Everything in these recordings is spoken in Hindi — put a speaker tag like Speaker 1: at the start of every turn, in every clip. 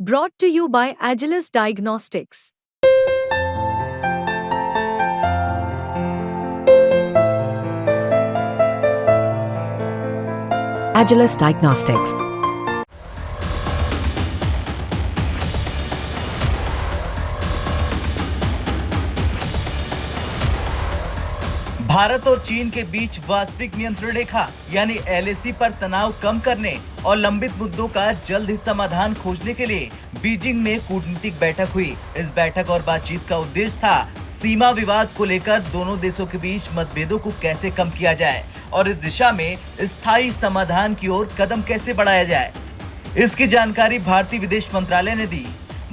Speaker 1: Brought to you by Agilus Diagnostics.
Speaker 2: Agilus Diagnostics.
Speaker 3: Bharat और चीन के बीच वास्तविक नियंत्रण रेखा यानी एलएसी पर तनाव कम करने और लंबित मुद्दों का जल्द ही समाधान खोजने के लिए बीजिंग में कूटनीतिक बैठक हुई। इस बैठक और बातचीत का उद्देश्य था सीमा विवाद को लेकर दोनों देशों के बीच मतभेदों को कैसे कम किया जाए और इस दिशा में स्थायी समाधान की ओर कदम कैसे बढ़ाया जाए। इसकी जानकारी भारतीय विदेश मंत्रालय ने दी।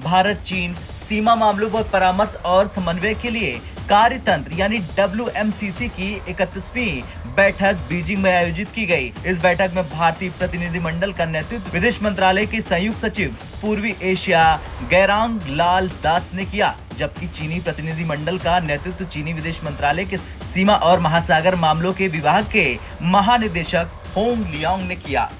Speaker 3: भारत चीन सीमा मामलों पर परामर्श और समन्वय के लिए कार्यतंत्र यानी WMCC की 31वीं बैठक बीजिंग में आयोजित की गई। इस बैठक में भारतीय प्रतिनिधिमंडल का नेतृत्व विदेश मंत्रालय के संयुक्त सचिव पूर्वी एशिया गैरांग लाल दास ने किया, जबकि चीनी प्रतिनिधिमंडल का नेतृत्व चीनी विदेश मंत्रालय के सीमा और महासागर मामलों के विभाग के महानिदेशक होंग लियांग ने किया।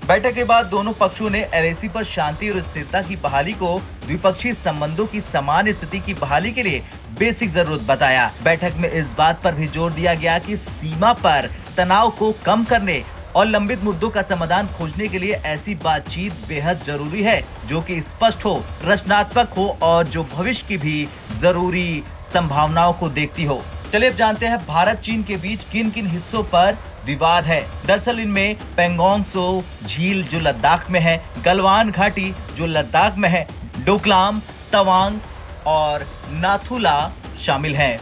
Speaker 3: बैठक के बाद दोनों पक्षों ने एलएसी पर शांति और स्थिरता की बहाली को द्विपक्षीय संबंधों की समान स्थिति की बहाली के लिए बेसिक जरूरत बताया। बैठक में इस बात पर भी जोर दिया गया कि सीमा पर तनाव को कम करने और लंबित मुद्दों का समाधान खोजने के लिए ऐसी बातचीत बेहद जरूरी है जो कि स्पष्ट हो, रचनात्मक हो और जो भविष्य की भी जरूरी संभावनाओं को देखती हो। चलिए अब जानते हैं भारत चीन के बीच किन किन हिस्सों पर विवाद है। दरअसल इनमें पेंगोंग त्सो झील जो लद्दाख में है, गलवान घाटी जो लद्दाख में है, डोकलाम, तवांग और नाथुला शामिल हैं।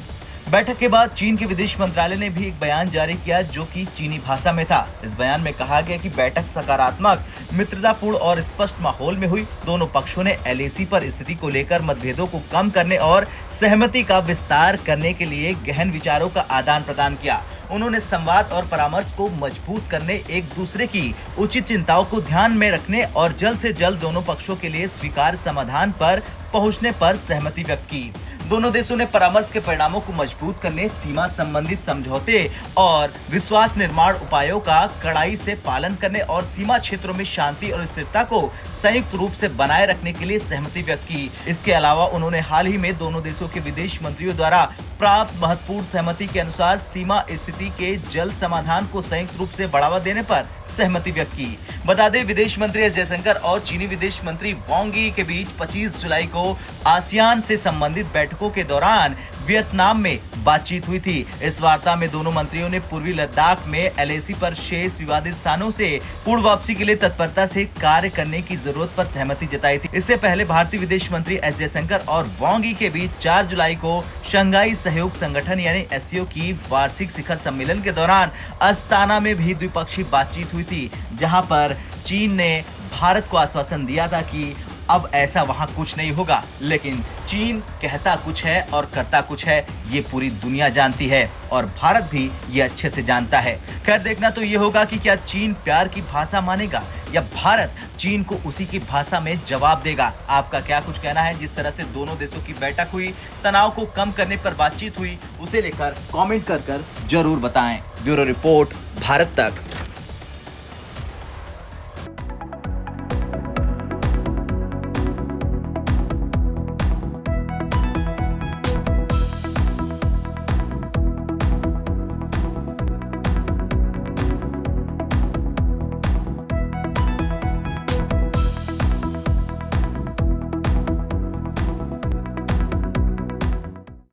Speaker 3: बैठक के बाद चीन के विदेश मंत्रालय ने भी एक बयान जारी किया जो कि चीनी भाषा में था। इस बयान में कहा गया कि बैठक सकारात्मक, मित्रतापूर्ण और स्पष्ट माहौल में हुई। दोनों पक्षों ने एलएसी पर स्थिति को लेकर मतभेदों को कम करने और सहमति का विस्तार करने के लिए गहन विचारों का आदान प्रदान किया। उन्होंने संवाद और परामर्श को मजबूत करने, एक दूसरे की उचित चिंताओं को ध्यान में रखने और जल्द से जल्द दोनों पक्षों के लिए स्वीकार्य समाधान पर पहुंचने पर सहमति व्यक्त की। दोनों देशों ने परामर्श के परिणामों को मजबूत करने, सीमा संबंधित समझौते और विश्वास निर्माण उपायों का कड़ाई से पालन करने और सीमा क्षेत्रों में शांति और स्थिरता को संयुक्त रूप से बनाए रखने के लिए सहमति व्यक्त की। इसके अलावा उन्होंने हाल ही में दोनों देशों के विदेश मंत्रियों द्वारा प्राप्त महत्वपूर्ण सहमति के अनुसार सीमा स्थिति के जल्द समाधान को संयुक्त रूप से बढ़ावा देने पर सहमति व्यक्त की। बता दें, विदेश मंत्री एस जयशंकर और चीनी विदेश मंत्री वांग यी के बीच 25 जुलाई को आसियान से संबंधित बैठकों के दौरान वियतनाम में बातचीत हुई थी। इस वार्ता में दोनों मंत्रियों ने पूर्वी लद्दाख में एलएसी पर शेष विवादित स्थानों से पूर्ण वापसी के लिए तत्परता से कार्य करने की जरूरत पर सहमति जताई थी। इससे पहले भारतीय विदेश मंत्री एस जयशंकर और वांग यी के बीच 4 जुलाई को शंघाई सहयोग संगठन यानी एससीओ की वार्षिक शिखर सम्मेलन के दौरान अस्ताना में भी द्विपक्षीय बातचीत हुई थी, जहां पर चीन ने भारत को आश्वासन दिया था कि अब ऐसा वहां कुछ नहीं होगा, लेकिन चीन कहता कुछ है और करता कुछ है, ये पूरी दुनिया जानती है और भारत भी ये अच्छे से जानता है। खैर, देखना तो ये होगा कि क्या चीन प्यार की भाषा मानेगा या भारत चीन को उसी की भाषा में जवाब देगा। आपका क्या कुछ कहना है? जिस तरह से दोनों देशों की बैठक हुई, तनाव को कम करने पर बातचीत हुई, उसे लेकर कमेंट कर जरूर बताएं। ब्यूरो रिपोर्ट, भारत तक।